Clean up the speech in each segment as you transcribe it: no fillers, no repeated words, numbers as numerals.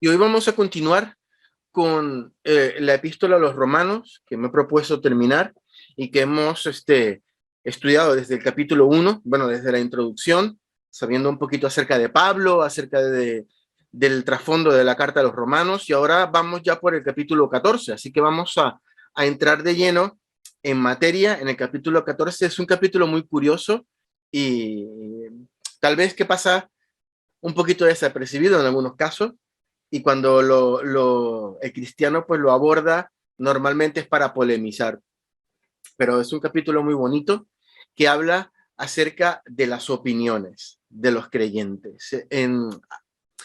Y hoy vamos a continuar con la epístola a los romanos, que me he propuesto terminar y que hemos estudiado desde el capítulo 1, bueno, desde la introducción, sabiendo un poquito acerca de Pablo, del trasfondo de la carta a los romanos, y ahora vamos ya por el capítulo 14, así que vamos a entrar de lleno en materia. En el capítulo 14 es un capítulo muy curioso y tal vez que pasa un poquito desapercibido en algunos casos, y cuando el cristiano pues lo aborda, normalmente es para polemizar, pero es un capítulo muy bonito que habla acerca de las opiniones de los creyentes.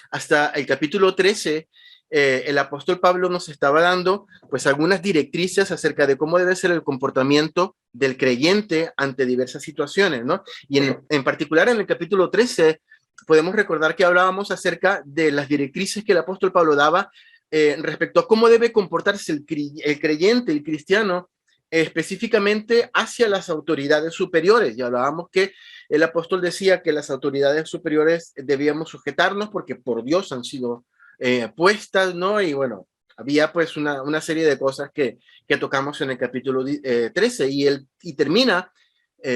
Hasta el capítulo 13, el apóstol Pablo nos estaba dando pues algunas directrices acerca de cómo debe ser el comportamiento del creyente ante diversas situaciones, ¿no? Y en particular en el capítulo 13 podemos recordar que hablábamos acerca de las directrices que el apóstol Pablo daba respecto a cómo debe comportarse el creyente, el cristiano, específicamente hacia las autoridades superiores. Y hablábamos que el apóstol decía que las autoridades superiores debíamos sujetarnos porque por Dios han sido puestas, ¿no? Y bueno, había pues una serie de cosas que tocamos en el capítulo 13 y termina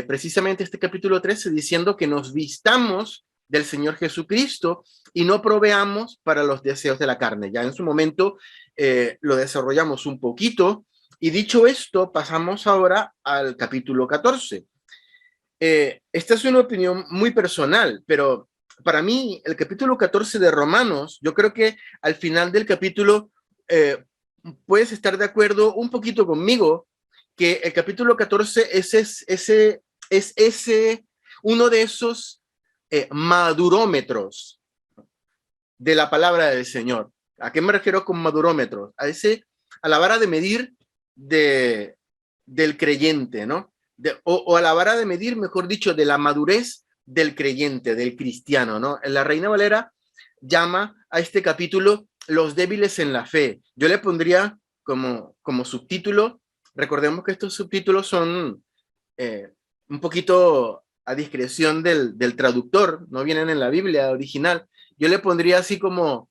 precisamente este capítulo 13 diciendo que nos vistamos del Señor Jesucristo y no proveamos para los deseos de la carne. Ya en su momento lo desarrollamos un poquito, y dicho esto, pasamos ahora al capítulo 14. Esta es una opinión muy personal, pero para mí el capítulo 14 de Romanos, yo creo que al final del capítulo eh, puedes estar de acuerdo un poquito conmigo que el capítulo 14 es uno de esos madurómetros de la palabra del Señor. ¿A qué me refiero con madurómetros? A la vara de medir del creyente, ¿no? O a la vara de medir, mejor dicho, de la madurez del creyente, del cristiano, ¿no? La Reina Valera llama a este capítulo los débiles en la fe. Yo le pondría como subtítulo, recordemos que estos subtítulos son un poquito a discreción del traductor, no vienen en la Biblia original. Yo le pondría así como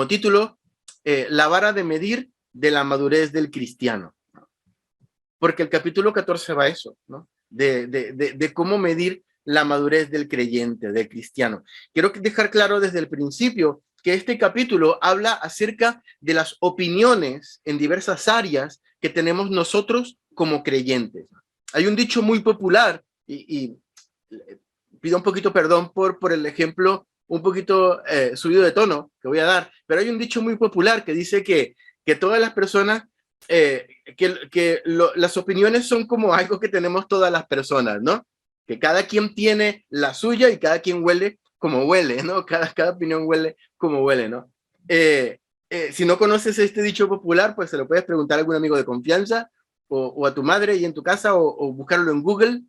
título, la vara de medir de la madurez del cristiano, porque el capítulo 14 va a eso, ¿no? De cómo medir la madurez del creyente, del cristiano. Quiero dejar claro desde el principio que este capítulo habla acerca de las opiniones en diversas áreas que tenemos nosotros como creyentes. Hay un dicho muy popular, y pido un poquito perdón por el ejemplo un poquito subido de tono que voy a dar, pero hay un dicho muy popular que dice que todas las personas las opiniones son como algo que tenemos todas las personas, ¿no? Que cada quien tiene la suya y cada quien huele como huele, ¿no? Cada opinión huele como huele, ¿no? Si no conoces este dicho popular, pues se lo puedes preguntar a algún amigo de confianza o a tu madre y en tu casa o buscarlo en Google.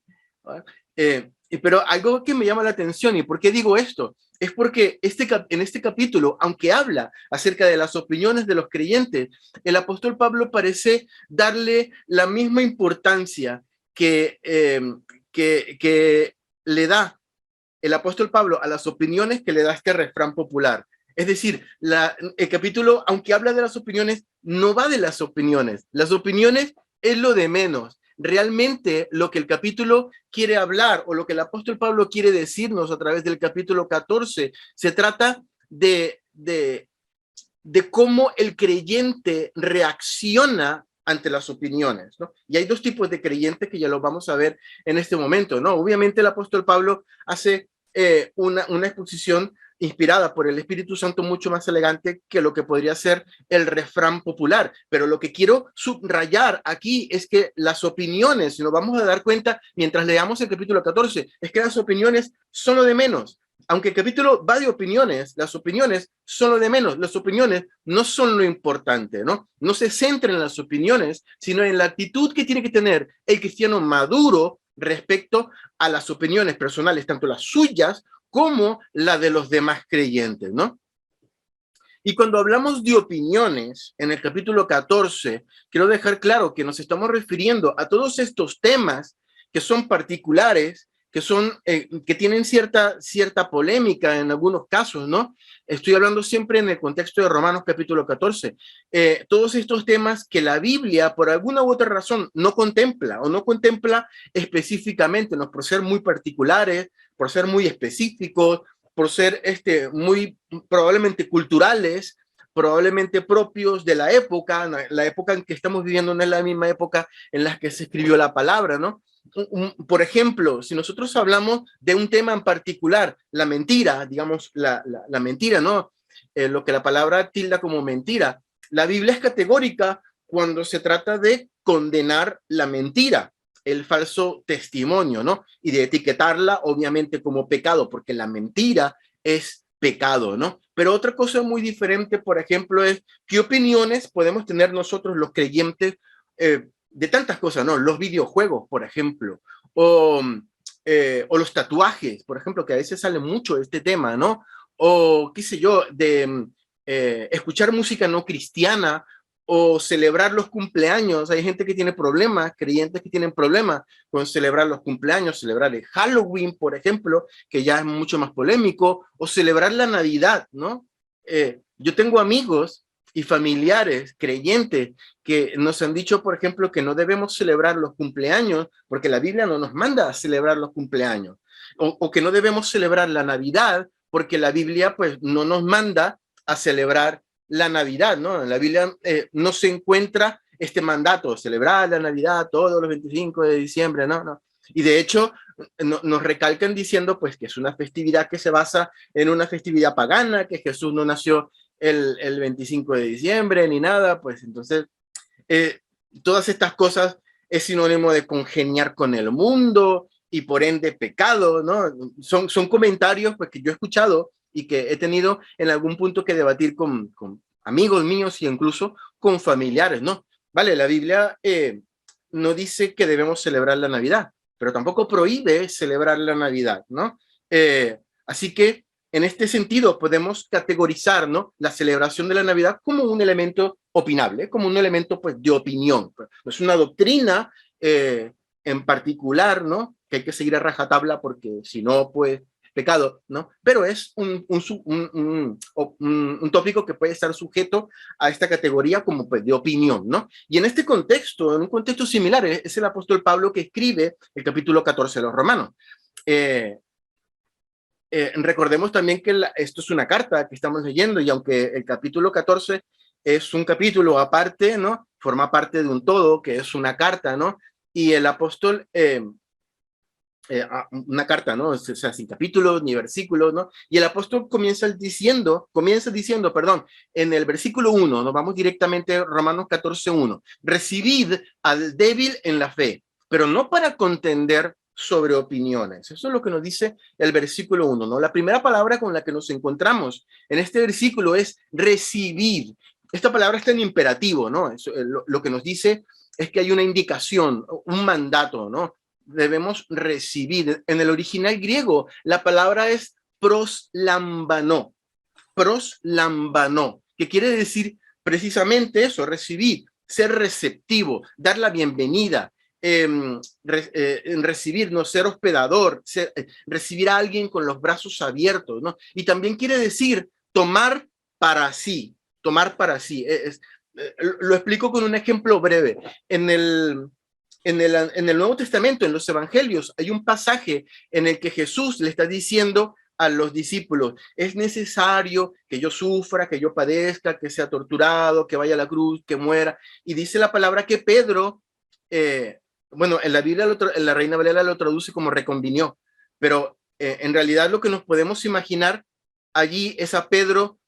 Pero algo que me llama la atención, ¿y por qué digo esto? Es porque en este capítulo, aunque habla acerca de las opiniones de los creyentes, el apóstol Pablo parece darle la misma importancia que le da el apóstol Pablo a las opiniones que le da este refrán popular. Es decir, el capítulo, aunque habla de las opiniones, no va de las opiniones. Las opiniones es lo de menos. Realmente lo que el capítulo quiere hablar o lo que el apóstol Pablo quiere decirnos a través del capítulo 14 se trata de cómo el creyente reacciona ante las opiniones, ¿no? Y hay dos tipos de creyentes que ya los vamos a ver en este momento, ¿no? Obviamente el apóstol Pablo hace una exposición inspirada por el Espíritu Santo mucho más elegante que lo que podría ser el refrán popular. Pero lo que quiero subrayar aquí es que las opiniones, si nos vamos a dar cuenta mientras leamos el capítulo 14, es que las opiniones son lo de menos. Aunque el capítulo va de opiniones, las opiniones son lo de menos. Las opiniones no son lo importante, ¿no? No se centren en las opiniones, sino en la actitud que tiene que tener el cristiano maduro respecto a las opiniones personales, tanto las suyas como la de los demás creyentes, ¿no? Y cuando hablamos de opiniones en el capítulo 14, quiero dejar claro que nos estamos refiriendo a todos estos temas que son particulares, que son, que tienen cierta polémica en algunos casos, ¿no? Estoy hablando siempre en el contexto de Romanos capítulo 14. Todos estos temas que la Biblia, por alguna u otra razón, no contempla o no contempla específicamente, ¿no? Por ser muy particulares, por ser muy específicos, por ser muy probablemente culturales, probablemente propios de la época en que estamos viviendo no es la misma época en la que se escribió la palabra, ¿no? Por ejemplo, si nosotros hablamos de un tema en particular, la mentira, digamos, la mentira, ¿no? Lo que la palabra tilda como mentira. La Biblia es categórica cuando se trata de condenar la mentira, el falso testimonio, ¿no? Y de etiquetarla, obviamente, como pecado, porque la mentira es pecado, ¿no? Pero otra cosa muy diferente, por ejemplo, es qué opiniones podemos tener nosotros los creyentes de tantas cosas, ¿no? Los videojuegos, por ejemplo, o los tatuajes, por ejemplo, que a veces sale mucho este tema, ¿no? O qué sé yo, de escuchar música no cristiana o celebrar los cumpleaños. Hay gente que tiene problemas, creyentes que tienen problemas con celebrar los cumpleaños, celebrar el Halloween, por ejemplo, que ya es mucho más polémico, o celebrar la Navidad, ¿no? Yo tengo amigos y familiares creyentes que nos han dicho, por ejemplo, que no debemos celebrar los cumpleaños porque la Biblia no nos manda a celebrar los cumpleaños, o que no debemos celebrar la Navidad porque la Biblia pues no nos manda a celebrar la Navidad, ¿no? En la Biblia no se encuentra este mandato, celebrar la Navidad todos los 25 de diciembre, ¿no? No. Y de hecho nos recalcan diciendo pues que es una festividad que se basa en una festividad pagana, que Jesús no nació el 25 de diciembre ni nada, pues entonces eh, todas estas cosas es sinónimo de congeniar con el mundo y por ende pecado, ¿no? Son comentarios pues, que yo he escuchado y que he tenido en algún punto que debatir con amigos míos y incluso con familiares, ¿no? Vale, la Biblia no dice que debemos celebrar la Navidad, pero tampoco prohíbe celebrar la Navidad, ¿no? Así que en este sentido podemos categorizar, ¿no?, la celebración de la Navidad como un elemento opinable, como un elemento pues, de opinión. No es una doctrina en particular, ¿no?, que hay que seguir a rajatabla porque si no, pues pecado, ¿no? Pero es un tópico que puede estar sujeto a esta categoría como pues, de opinión, ¿no? Y en este contexto, en un contexto similar, es el apóstol Pablo que escribe el capítulo 14 de los Romanos. Recordemos también que esto es una carta que estamos leyendo y aunque el capítulo 14 es un capítulo aparte, ¿no? Forma parte de un todo que es una carta, ¿no? Y el apóstol, una carta, ¿no? O sea, sin capítulos ni versículos, ¿no? Y el apóstol comienza diciendo, perdón, en el versículo 1, nos vamos directamente a Romanos 14:1, recibid al débil en la fe, pero no para contender sobre opiniones. Eso es lo que nos dice el versículo 1, ¿no? La primera palabra con la que nos encontramos en este versículo es recibir. Esta palabra está en imperativo, ¿no? Eso, lo que nos dice es que hay una indicación, un mandato, ¿no? Debemos recibir. En el original griego, la palabra es proslambanó, que quiere decir precisamente eso, recibir, ser receptivo, dar la bienvenida, recibir, no ser hospedador, recibir a alguien con los brazos abiertos, ¿no? Y también quiere decir tomar para sí, lo explico con un ejemplo breve. En el Nuevo Testamento, en los Evangelios, hay un pasaje en el que Jesús le está diciendo a los discípulos, es necesario que yo sufra, que yo padezca, que sea torturado, que vaya a la cruz, que muera. Y dice la palabra que Pedro, bueno, en la Biblia, en la Reina Valera lo traduce como reconvinió, pero en realidad lo que nos podemos imaginar allí es a Pedro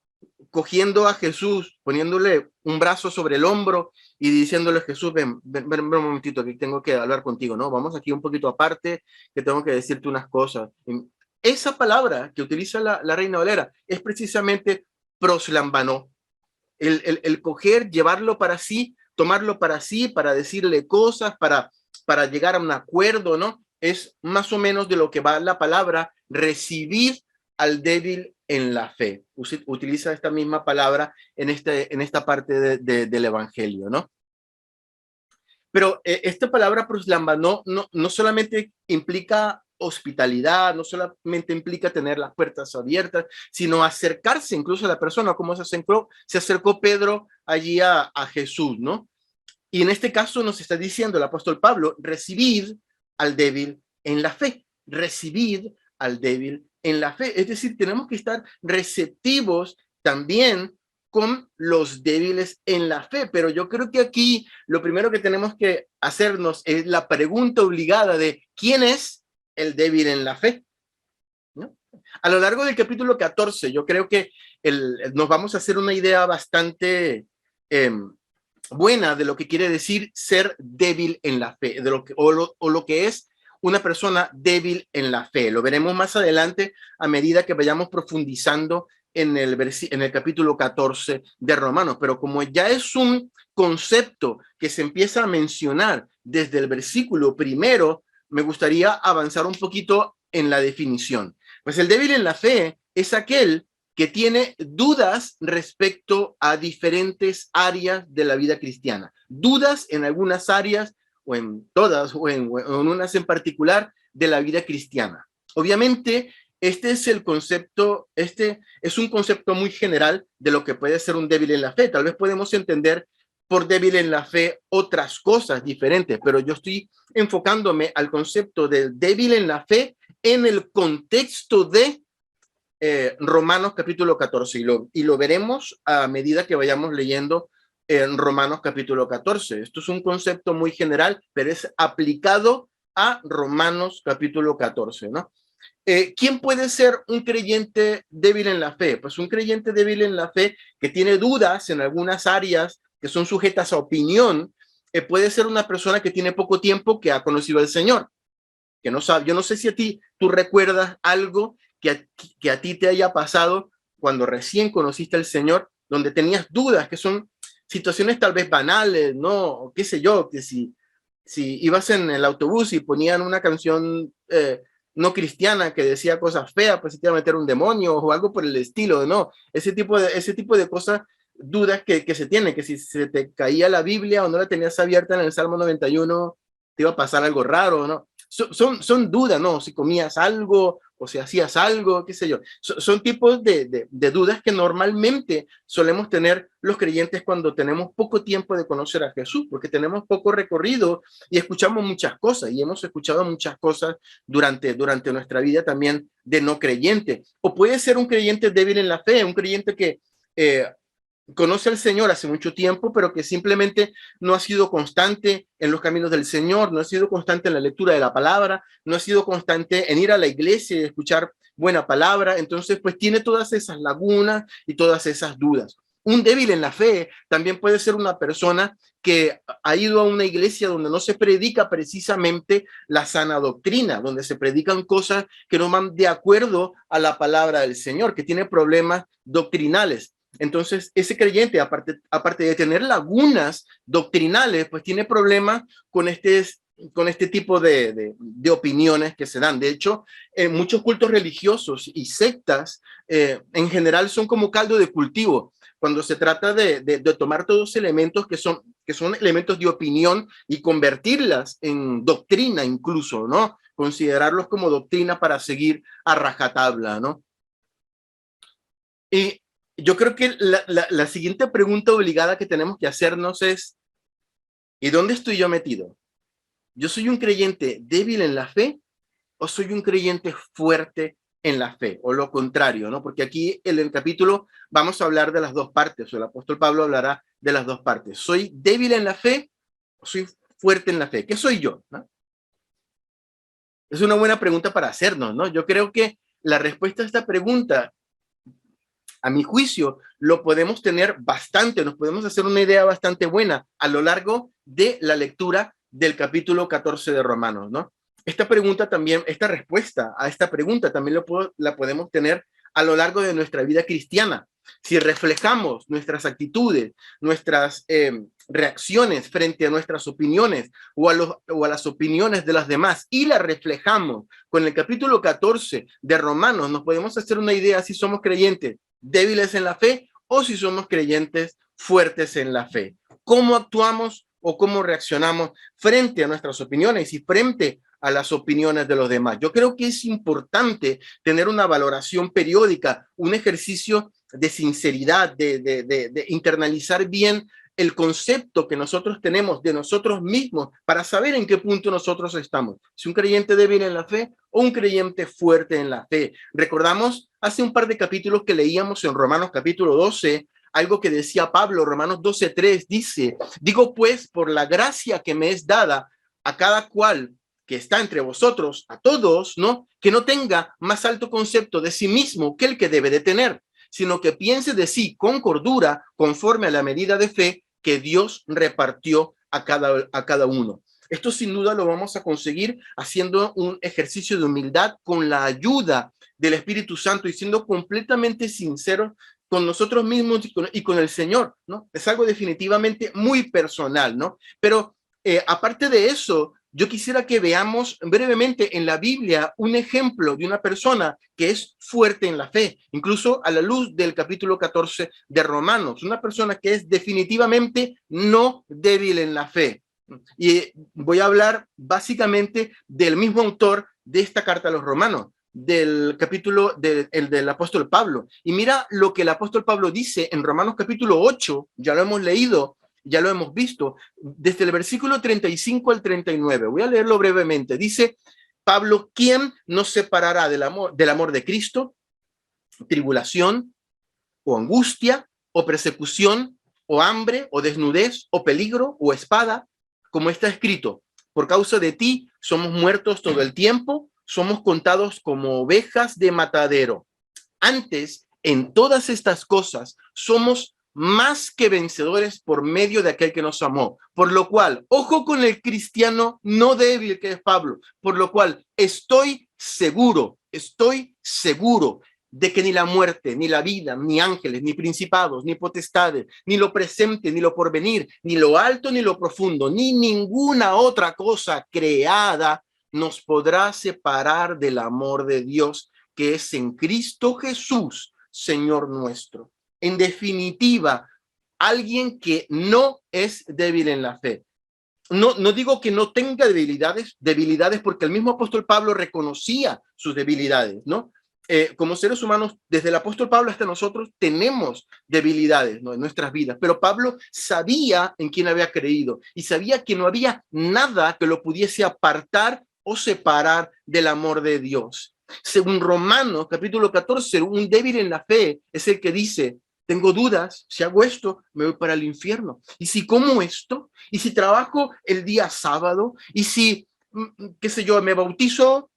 cogiendo a Jesús, poniéndole un brazo sobre el hombro y diciéndole, Jesús, ven un momentito, que tengo que hablar contigo, ¿no? Vamos aquí un poquito aparte, que tengo que decirte unas cosas. Esa palabra que utiliza la Reina Valera es precisamente proslambanó, el coger, llevarlo para sí, tomarlo para sí, para decirle cosas, para llegar a un acuerdo, ¿no? Es más o menos de lo que va la palabra recibir al débil en la fe. Utiliza esta misma palabra en esta parte del Evangelio, ¿no? Pero esta palabra proslamba no solamente implica hospitalidad, no solamente implica tener las puertas abiertas, sino acercarse incluso a la persona, como se acercó Pedro allí a Jesús, ¿no? Y en este caso nos está diciendo el apóstol Pablo, recibid al débil en la fe, recibid al débil en la fe. Es decir, tenemos que estar receptivos también con los débiles en la fe. Pero yo creo que aquí lo primero que tenemos que hacernos es la pregunta obligada de ¿quién es el débil en la fe? ¿No? A lo largo del capítulo 14, yo creo que nos vamos a hacer una idea bastante buena de lo que quiere decir ser débil en la fe, de lo que es una persona débil en la fe. Lo veremos más adelante a medida que vayamos profundizando en el capítulo 14 de Romanos, pero como ya es un concepto que se empieza a mencionar desde el versículo primero, me gustaría avanzar un poquito en la definición. Pues el débil en la fe es aquel que tiene dudas respecto a diferentes áreas de la vida cristiana. Dudas en algunas áreas, o en todas, o en unas en particular, de la vida cristiana. Obviamente, este es un concepto muy general de lo que puede ser un débil en la fe. Tal vez podemos entender por débil en la fe otras cosas diferentes, pero yo estoy enfocándome al concepto del débil en la fe en el contexto de Romanos capítulo 14 y lo veremos a medida que vayamos leyendo en Romanos capítulo 14. Esto es un concepto muy general, pero es aplicado a Romanos capítulo 14, ¿no? ¿Quién puede ser un creyente débil en la fe? Pues un creyente débil en la fe que tiene dudas en algunas áreas que son sujetas a opinión, puede ser una persona que tiene poco tiempo que ha conocido al Señor, que no sabe. Yo no sé si tú recuerdas algo que a ti te haya pasado cuando recién conociste al Señor, donde tenías dudas, que son situaciones tal vez banales, ¿no? O qué sé yo, que si ibas en el autobús y ponían una canción no cristiana que decía cosas feas, pues se te iba a meter un demonio o algo por el estilo, ¿no? Ese tipo de cosas, dudas que se tienen, que si se te caía la Biblia o no la tenías abierta en el Salmo 91, te iba a pasar algo raro, ¿no? Son dudas, ¿no? Si comías algo o si hacías algo, qué sé yo. Son tipos de dudas que normalmente solemos tener los creyentes cuando tenemos poco tiempo de conocer a Jesús, porque tenemos poco recorrido y escuchamos muchas cosas, y hemos escuchado muchas cosas durante nuestra vida también de no creyente. O puede ser un creyente débil en la fe, un creyente que conoce al Señor hace mucho tiempo, pero que simplemente no ha sido constante en los caminos del Señor, no ha sido constante en la lectura de la palabra, no ha sido constante en ir a la iglesia y escuchar buena palabra. Entonces, pues tiene todas esas lagunas y todas esas dudas. Un débil en la fe también puede ser una persona que ha ido a una iglesia donde no se predica precisamente la sana doctrina, donde se predican cosas que no van de acuerdo a la palabra del Señor, que tiene problemas doctrinales. Entonces, ese creyente, aparte de tener lagunas doctrinales, pues tiene problemas con este tipo de opiniones que se dan. De hecho, muchos cultos religiosos y sectas en general son como caldo de cultivo cuando se trata de tomar todos los elementos que son elementos de opinión y convertirlas en doctrina incluso, ¿no? Considerarlos como doctrina para seguir a rajatabla, ¿no? Y yo creo que la siguiente pregunta obligada que tenemos que hacernos es, ¿y dónde estoy yo metido? ¿Yo soy un creyente débil en la fe o soy un creyente fuerte en la fe? O lo contrario, ¿no? Porque aquí en el capítulo vamos a hablar de las dos partes, o el apóstol Pablo hablará de las dos partes. ¿Soy débil en la fe o soy fuerte en la fe? ¿Qué soy yo? ¿No? Es una buena pregunta para hacernos, ¿no? Yo creo que la respuesta a esta pregunta, a mi juicio, lo podemos tener bastante, nos podemos hacer una idea bastante buena a lo largo de la lectura del capítulo 14 de Romanos, ¿no? Esta respuesta a esta pregunta también la podemos tener a lo largo de nuestra vida cristiana. Si reflejamos nuestras actitudes, nuestras reacciones frente a nuestras opiniones o a las opiniones de las demás y las reflejamos con el capítulo 14 de Romanos, nos podemos hacer una idea si somos creyentes débiles en la fe o si somos creyentes fuertes en la fe. ¿Cómo actuamos o cómo reaccionamos frente a nuestras opiniones y frente a las opiniones de los demás. Yo creo que es importante tener una valoración periódica, un ejercicio de sinceridad, de internalizar bien el concepto que nosotros tenemos de nosotros mismos para saber en qué punto nosotros estamos. Si un creyente débil en la fe o un creyente fuerte en la fe. Recordamos hace un par de capítulos que leíamos en Romanos capítulo 12, algo que decía Pablo, Romanos 12:3 dice, digo pues, por la gracia que me es dada a cada cual que está entre vosotros, a todos, ¿no? Que no tenga más alto concepto de sí mismo que el que debe de tener, sino que piense de sí con cordura, conforme a la medida de fe que Dios repartió a cada uno. Esto sin duda lo vamos a conseguir haciendo un ejercicio de humildad con la ayuda del Espíritu Santo y siendo completamente sinceros con nosotros mismos y con el Señor, ¿no? Es algo definitivamente muy personal, ¿no? Pero aparte de eso, yo quisiera que veamos brevemente en la Biblia un ejemplo de una persona que es fuerte en la fe, incluso a la luz del capítulo 14 de Romanos, una persona que es definitivamente no débil en la fe. Y voy a hablar básicamente del mismo autor de esta carta a los Romanos, del capítulo del apóstol Pablo. Y mira lo que el apóstol Pablo dice en Romanos capítulo 8, ya lo hemos leído, ya lo hemos visto, desde el versículo 35 al 39. Voy a leerlo brevemente. Dice Pablo, ¿quién nos separará del amor de Cristo? ¿Tribulación o angustia o persecución o hambre o desnudez o peligro o espada? Como está escrito, por causa de ti somos muertos todo el tiempo, somos contados como ovejas de matadero. Antes, en todas estas cosas, somos más que vencedores por medio de aquel que nos amó. Por lo cual, ojo con el cristiano no débil que es Pablo, por lo cual estoy seguro de que ni la muerte, ni la vida, ni ángeles, ni principados, ni potestades, ni lo presente, ni lo porvenir, ni lo alto, ni lo profundo, ni ninguna otra cosa creada nos podrá separar del amor de Dios que es en Cristo Jesús, Señor nuestro. En definitiva, alguien que no es débil en la fe. No digo que no tenga debilidades porque el mismo apóstol Pablo reconocía sus debilidades, ¿no? Como seres humanos, desde el apóstol Pablo hasta nosotros, tenemos debilidades, ¿no? En nuestras vidas, pero Pablo sabía en quién había creído y sabía que no había nada que lo pudiese apartar o separar del amor de Dios. Según Romanos capítulo 14, un débil en la fe es el que dice, tengo dudas, si hago esto, me voy para el infierno. Y si como esto, y si trabajo el día sábado, y si, qué sé yo, me bautizo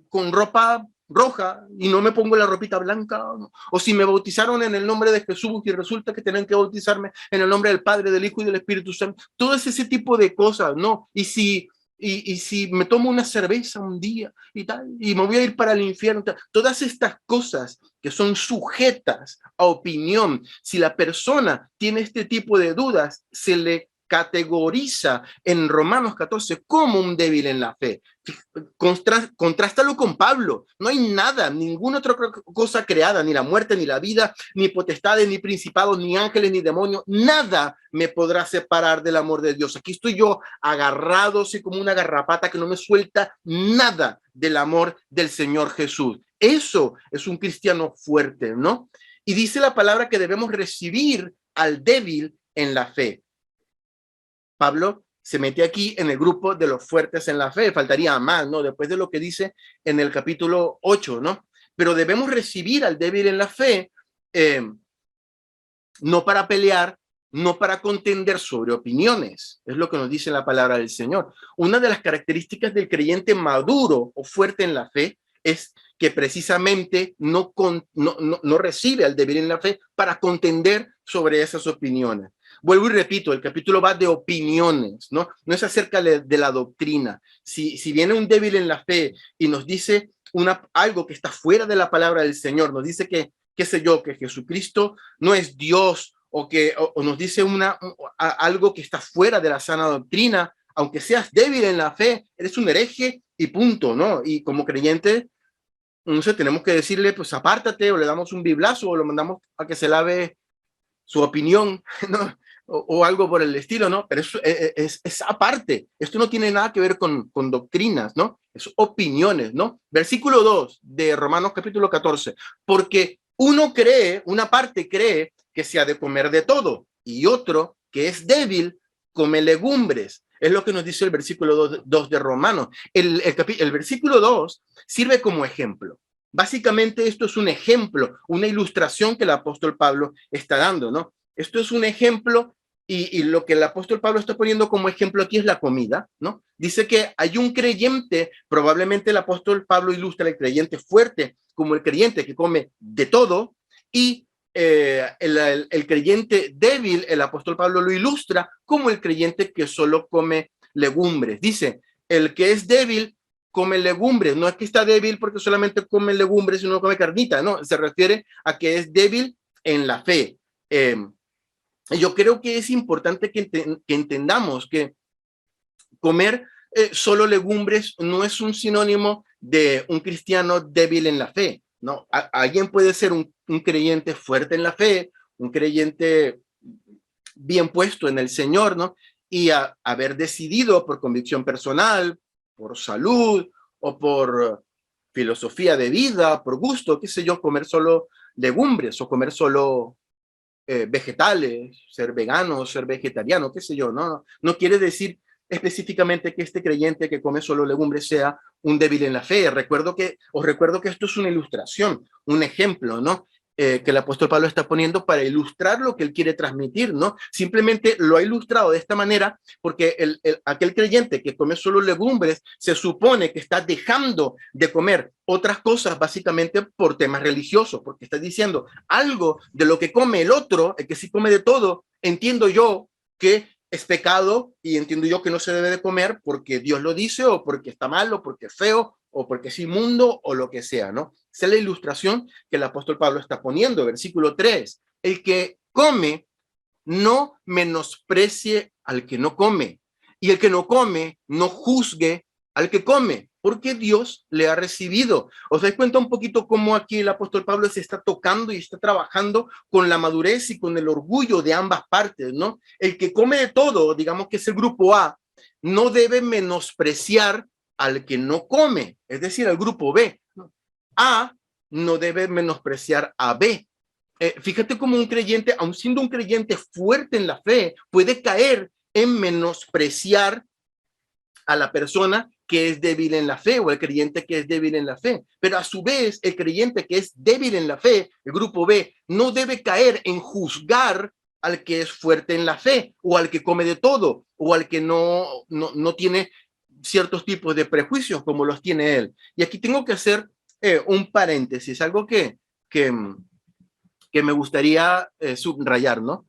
con ropa roja y no me pongo la ropita blanca, o si me bautizaron en el nombre de Jesús y resulta que tienen que bautizarme en el nombre del Padre, del Hijo y del Espíritu Santo, todo ese tipo de cosas, ¿no? Y si me tomo una cerveza un día y tal, y me voy a ir para el infierno, tal, todas estas cosas que son sujetas a opinión, si la persona tiene este tipo de dudas, se le categoriza en Romanos 14 como un débil en la fe. Contrástalo con Pablo. No hay nada, ninguna otra cosa creada, ni la muerte, ni la vida, ni potestades, ni principados, ni ángeles, ni demonios, nada me podrá separar del amor de Dios. Aquí estoy yo agarrado, así como una garrapata que no me suelta nada del amor del Señor Jesús. Eso es un cristiano fuerte, ¿no? Y dice la palabra que debemos recibir al débil en la fe. Pablo se mete aquí en el grupo de los fuertes en la fe, faltaría más, ¿no? Después de lo que dice en el capítulo 8, ¿no? Pero debemos recibir al débil en la fe, no para pelear, no para contender sobre opiniones, es lo que nos dice la palabra del Señor. Una de las características del creyente maduro o fuerte en la fe es que precisamente no recibe al débil en la fe para contender sobre esas opiniones. Vuelvo y repito, el capítulo va de opiniones, ¿no? No es acerca de la doctrina. Si viene un débil en la fe y nos dice algo que está fuera de la palabra del Señor, nos dice que, qué sé yo, que Jesucristo no es Dios o nos dice algo que está fuera de la sana doctrina, aunque seas débil en la fe, eres un hereje y punto, ¿no? Y como creyente, no sé, tenemos que decirle, pues apártate, o le damos un biblazo o lo mandamos a que se lave su opinión, ¿no? o algo por el estilo, ¿no? Pero eso es aparte. Esto no tiene nada que ver con doctrinas, ¿no? Es opiniones, ¿no? Versículo 2 de Romanos capítulo 14. Porque uno cree, una parte cree que se ha de comer de todo y otro que es débil come legumbres. Es lo que nos dice el versículo 2 de Romanos. El versículo 2 sirve como ejemplo. Básicamente esto es un ejemplo, una ilustración que el apóstol Pablo está dando, ¿no? Esto es un ejemplo y lo que el apóstol Pablo está poniendo como ejemplo aquí es la comida, ¿no? Dice que hay un creyente, probablemente el apóstol Pablo ilustra el creyente fuerte como el creyente que come de todo y el creyente débil, el apóstol Pablo lo ilustra como el creyente que solo come legumbres. Dice, el que es débil come legumbres, no es que está débil porque solamente come legumbres y no come carnita, no, se refiere a que es débil en la fe. Yo creo que es importante que entendamos que comer solo legumbres no es un sinónimo de un cristiano débil en la fe, ¿no? Alguien puede ser un creyente fuerte en la fe, un creyente bien puesto en el Señor, ¿no? Y haber decidido por convicción personal, por salud o por filosofía de vida, por gusto, qué sé yo, comer solo legumbres o comer solo vegetales, ser vegano, ser vegetariano, qué sé yo, ¿no? No quiere decir específicamente que este creyente que come solo legumbres sea un débil en la fe. Os recuerdo que esto es una ilustración, un ejemplo, ¿no? Que el apóstol Pablo está poniendo para ilustrar lo que él quiere transmitir, ¿no? Simplemente lo ha ilustrado de esta manera porque aquel creyente que come solo legumbres se supone que está dejando de comer otras cosas básicamente por temas religiosos, porque está diciendo algo de lo que come el otro, el que sí come de todo, entiendo yo que es pecado y entiendo yo que no se debe de comer porque Dios lo dice o porque está mal o porque es feo o porque es inmundo o lo que sea, ¿no? Esa es la ilustración que el apóstol Pablo está poniendo. Versículo 3, el que come no menosprecie al que no come y el que no come no juzgue al que come, porque Dios le ha recibido. ¿Os dais cuenta un poquito cómo aquí el apóstol Pablo se está tocando y está trabajando con la madurez y con el orgullo de ambas partes, ¿no? El que come de todo, digamos que es el grupo A, no debe menospreciar al que no come, es decir, al grupo B. A no debe menospreciar a B. Fíjate cómo un creyente, aun siendo un creyente fuerte en la fe, puede caer en menospreciar a la persona que es débil en la fe o el creyente que es débil en la fe. Pero a su vez, el creyente que es débil en la fe, el grupo B, no debe caer en juzgar al que es fuerte en la fe o al que come de todo o al que no tiene ciertos tipos de prejuicios como los tiene él. Y aquí tengo que hacer un paréntesis, algo que, que me gustaría subrayar, ¿no?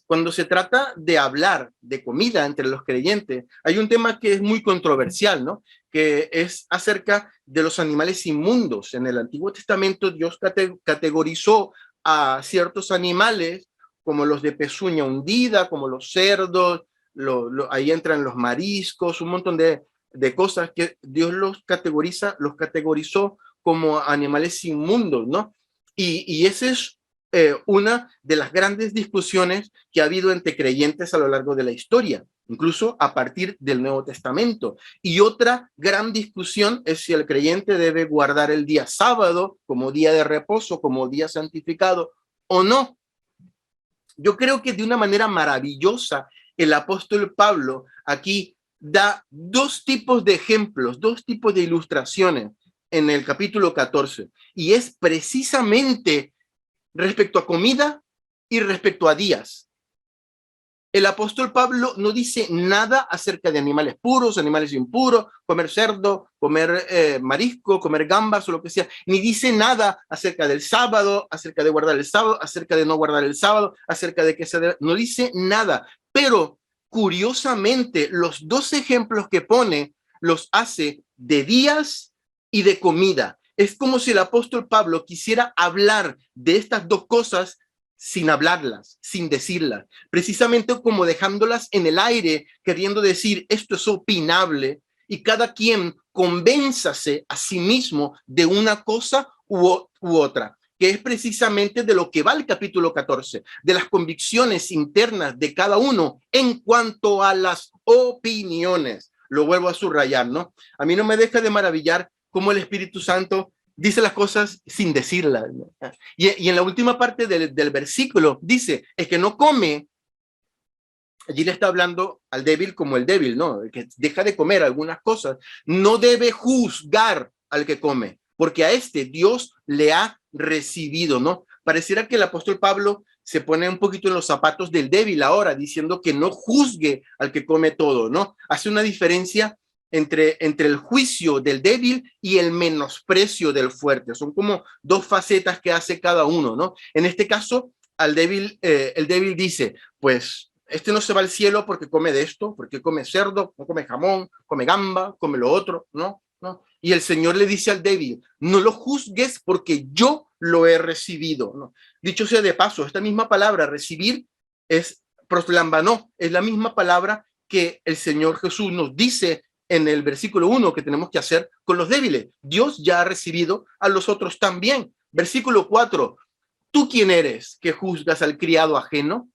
Cuando se trata de hablar de comida entre los creyentes, hay un tema que es muy controversial, ¿no? Que es acerca de los animales inmundos. En el Antiguo Testamento Dios categorizó a ciertos animales como los de pezuña hundida, como los cerdos, ahí entran los mariscos, un montón de cosas que Dios los categorizó como animales inmundos, ¿no? Y ese es una de las grandes discusiones que ha habido entre creyentes a lo largo de la historia, incluso a partir del Nuevo Testamento. Y otra gran discusión es si el creyente debe guardar el día sábado como día de reposo, como día santificado o no. Yo creo que de una manera maravillosa el apóstol Pablo aquí da dos tipos de ejemplos, dos tipos de ilustraciones en el capítulo 14. Y es precisamente respecto a comida y respecto a días. El apóstol Pablo no dice nada acerca de animales puros, animales impuros, comer cerdo, comer marisco, comer gambas o lo que sea, ni dice nada acerca del sábado, acerca de guardar el sábado, acerca de no guardar el sábado, acerca de que no dice nada. Pero curiosamente, los dos ejemplos que pone los hace de días y de comida. Es como si el apóstol Pablo quisiera hablar de estas dos cosas sin hablarlas, sin decirlas, precisamente como dejándolas en el aire, queriendo decir esto es opinable y cada quien convénzase a sí mismo de una cosa u otra. que es precisamente de lo que va el capítulo 14, de las convicciones internas de cada uno en cuanto a las opiniones. Lo vuelvo a subrayar, ¿no? A mí no me deja de maravillar cómo el Espíritu Santo dice las cosas sin decirlas, ¿no? Y en la última parte del versículo dice, el que no come, allí le está hablando al débil como el débil, ¿no? El que deja de comer algunas cosas, no debe juzgar al que come, porque a este Dios le ha recibido, ¿no? Pareciera que el apóstol Pablo se pone un poquito en los zapatos del débil ahora, diciendo que no juzgue al que come todo, ¿no? Hace una diferencia entre el juicio del débil y el menosprecio del fuerte. Son como dos facetas que hace cada uno, ¿no? En este caso, al débil, el débil dice, pues, este no se va al cielo porque come de esto, porque come cerdo, no come jamón, come gamba, come lo otro, ¿no? ¿No? Y el Señor le dice al débil, no lo juzgues porque yo lo he recibido, ¿no? Dicho sea de paso, esta misma palabra, recibir, es proslambanó, es la misma palabra que el Señor Jesús nos dice en el versículo 1 que tenemos que hacer con los débiles. Dios ya ha recibido a los otros también. Versículo 4, ¿tú quién eres que juzgas al criado ajeno?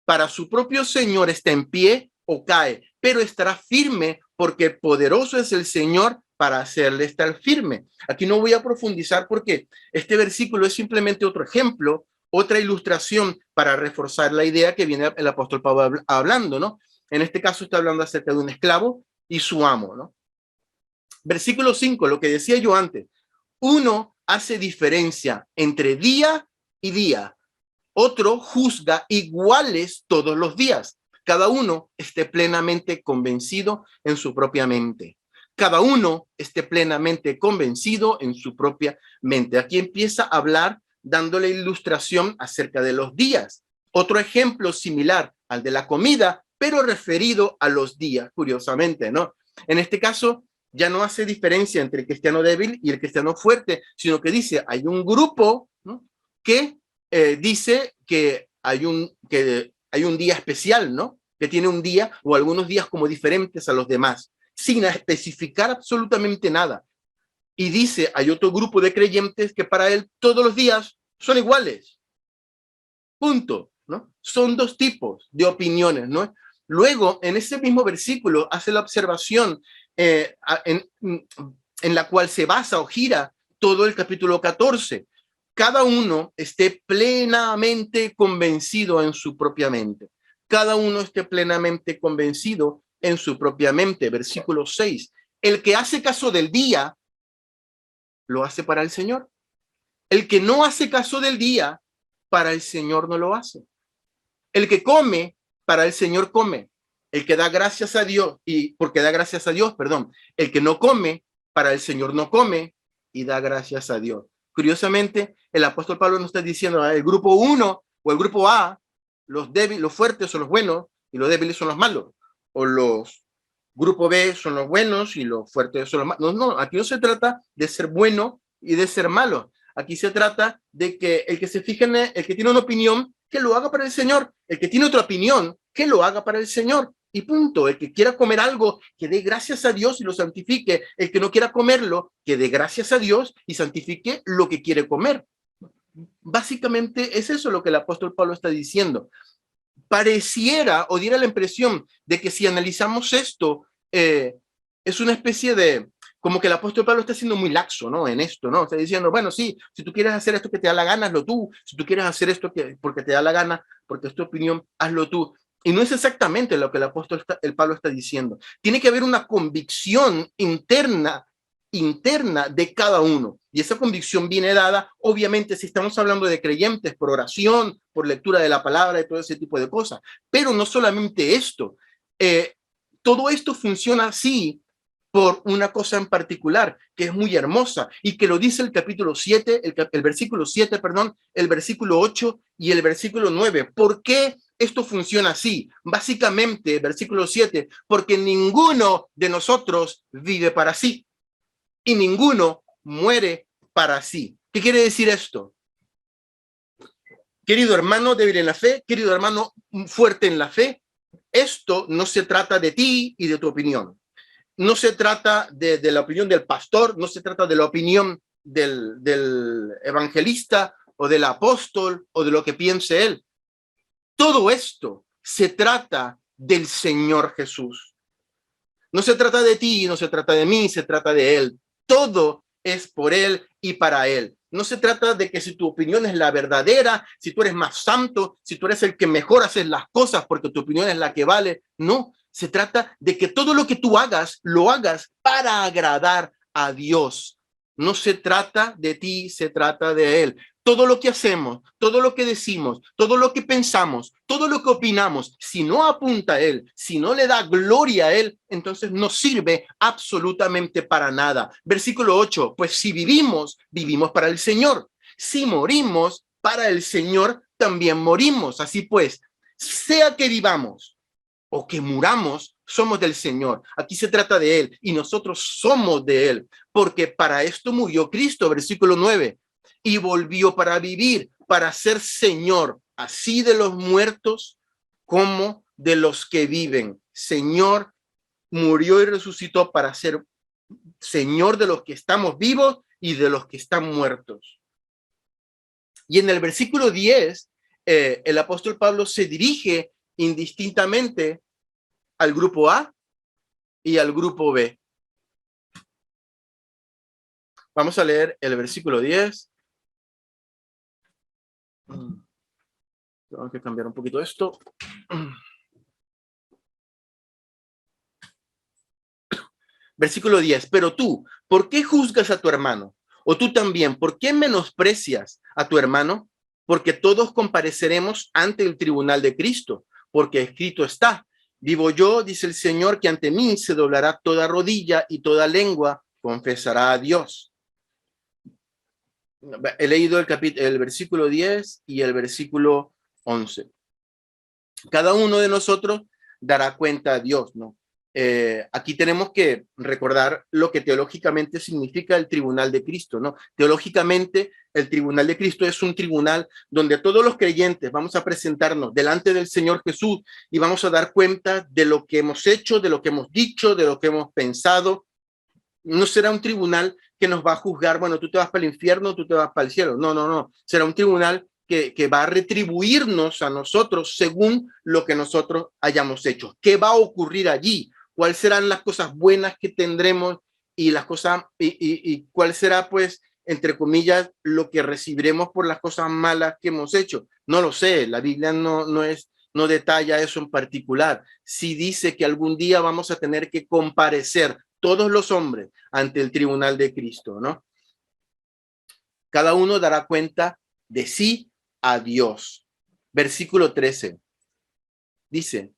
Para su propio Señor está en pie o cae, pero estará firme porque poderoso es el Señor para hacerle estar firme. Aquí no voy a profundizar porque este versículo es simplemente otro ejemplo, otra ilustración para reforzar la idea que viene el apóstol Pablo hablando, ¿no? En este caso está hablando acerca de un esclavo y su amo, ¿no? Versículo 5, lo que decía yo antes, uno hace diferencia entre día y día, otro juzga iguales todos los días. Cada uno esté plenamente convencido en su propia mente. Cada uno esté plenamente convencido en su propia mente. Aquí empieza a hablar dándole ilustración acerca de los días. Otro ejemplo similar al de la comida, pero referido a los días, curiosamente, ¿no? En este caso, ya no hace diferencia entre el cristiano débil y el cristiano fuerte, sino que dice, hay un grupo, ¿no?, que dice que hay un día especial, ¿no? Que tiene un día o algunos días como diferentes a los demás, sin especificar absolutamente nada. Y dice, hay otro grupo de creyentes que para él todos los días son iguales. Punto, ¿no? Son dos tipos de opiniones, ¿no? Luego, en ese mismo versículo, hace la observación en la cual se basa o gira todo el capítulo 14. Cada uno esté plenamente convencido en su propia mente. Cada uno esté plenamente convencido en su propia mente. Versículo 6. El que hace caso del día, lo hace para el Señor. El que no hace caso del día, para el Señor no lo hace. El que come, para el Señor come. El que da gracias a Dios, y porque da gracias a Dios, perdón. El que no come, para el Señor no come y da gracias a Dios. Curiosamente, el apóstol Pablo no está diciendo el grupo 1 o el grupo A, los débiles, los fuertes son los buenos y los débiles son los malos. O los grupo B son los buenos y los fuertes son los malos. No, no, aquí no se trata de ser bueno y de ser malo. Aquí se trata de que el que se fije en el que tiene una opinión, que lo haga para el Señor. El que tiene otra opinión, que lo haga para el Señor. Y punto. El que quiera comer algo, que dé gracias a Dios y lo santifique. El que no quiera comerlo, que dé gracias a Dios y santifique lo que quiere comer. Básicamente es eso lo que el apóstol Pablo está diciendo. Pareciera o diera la impresión de que si analizamos esto, es una especie de, como que el apóstol Pablo está siendo muy laxo, ¿no? En esto, ¿no? Está diciendo, bueno, sí, si tú quieres hacer esto que te da la gana, hazlo tú. Si tú quieres hacer esto porque te da la gana, porque es tu opinión, hazlo tú. Y no es exactamente lo que el Pablo está diciendo. Tiene que haber una convicción interna de cada uno. Y esa convicción viene dada, obviamente, si estamos hablando de creyentes, por oración, por lectura de la palabra y todo ese tipo de cosas. Pero no solamente esto. Todo esto funciona así por una cosa en particular, que es muy hermosa, y que lo dice el capítulo 7, el versículo 7, perdón, el versículo 8 y el versículo 9. ¿Por qué esto funciona así? Básicamente, versículo 7, porque ninguno de nosotros vive para sí, y ninguno muere para sí. ¿Qué quiere decir esto? Querido hermano débil en la fe, querido hermano fuerte en la fe, esto no se trata de ti y de tu opinión. No se trata de la opinión del pastor, no se trata de la opinión del evangelista o del apóstol o de lo que piense él. Todo esto se trata del Señor Jesús. No se trata de ti, no se trata de mí, se trata de él. Todo es por él y para él. No se trata de que si tu opinión es la verdadera, si tú eres más santo, si tú eres el que mejor haces las cosas porque tu opinión es la que vale. No, se trata de que todo lo que tú hagas, lo hagas para agradar a Dios. No se trata de ti, se trata de él. Todo lo que hacemos, todo lo que decimos, todo lo que pensamos, todo lo que opinamos, si no apunta a él, si no le da gloria a él, entonces no sirve absolutamente para nada. Versículo 8, pues si vivimos, vivimos para el Señor. Si morimos, para el Señor también morimos. Así pues, sea que vivamos o que muramos, somos del Señor. Aquí se trata de él y nosotros somos de él, porque para esto murió Cristo, versículo 9, y volvió para vivir, para ser Señor, así de los muertos como de los que viven. Señor murió y resucitó para ser Señor de los que estamos vivos y de los que están muertos. Y en el versículo 10, el apóstol Pablo se dirige indistintamente al grupo A y al grupo B. Vamos a leer el versículo 10. Tengo que cambiar un poquito esto. Versículo 10. Pero tú, ¿por qué juzgas a tu hermano? O tú también, ¿por qué menosprecias a tu hermano? Porque todos compareceremos ante el tribunal de Cristo, porque escrito está: vivo yo, dice el Señor, que ante mí se doblará toda rodilla y toda lengua confesará a Dios. He leído el versículo 10 y el versículo 11. Cada uno de nosotros dará cuenta a Dios, ¿no? Aquí tenemos que recordar lo que teológicamente significa el tribunal de Cristo, ¿no? Teológicamente, el tribunal de Cristo es un tribunal donde todos los creyentes vamos a presentarnos delante del Señor Jesús y vamos a dar cuenta de lo que hemos hecho, de lo que hemos dicho, de lo que hemos pensado. No será un tribunal que nos va a juzgar, bueno, tú te vas para el infierno, tú te vas para el cielo. No, no, no. Será un tribunal que va a retribuirnos a nosotros según lo que nosotros hayamos hecho. ¿Qué va a ocurrir allí? ¿Cuáles serán las cosas buenas que tendremos y las cosas y cuál será, pues, entre comillas, lo que recibiremos por las cosas malas que hemos hecho? No lo sé. La Biblia no detalla eso en particular. Sí dice que algún día vamos a tener que comparecer todos los hombres ante el tribunal de Cristo, ¿no? Cada uno dará cuenta de sí a Dios. Versículo 13 dice,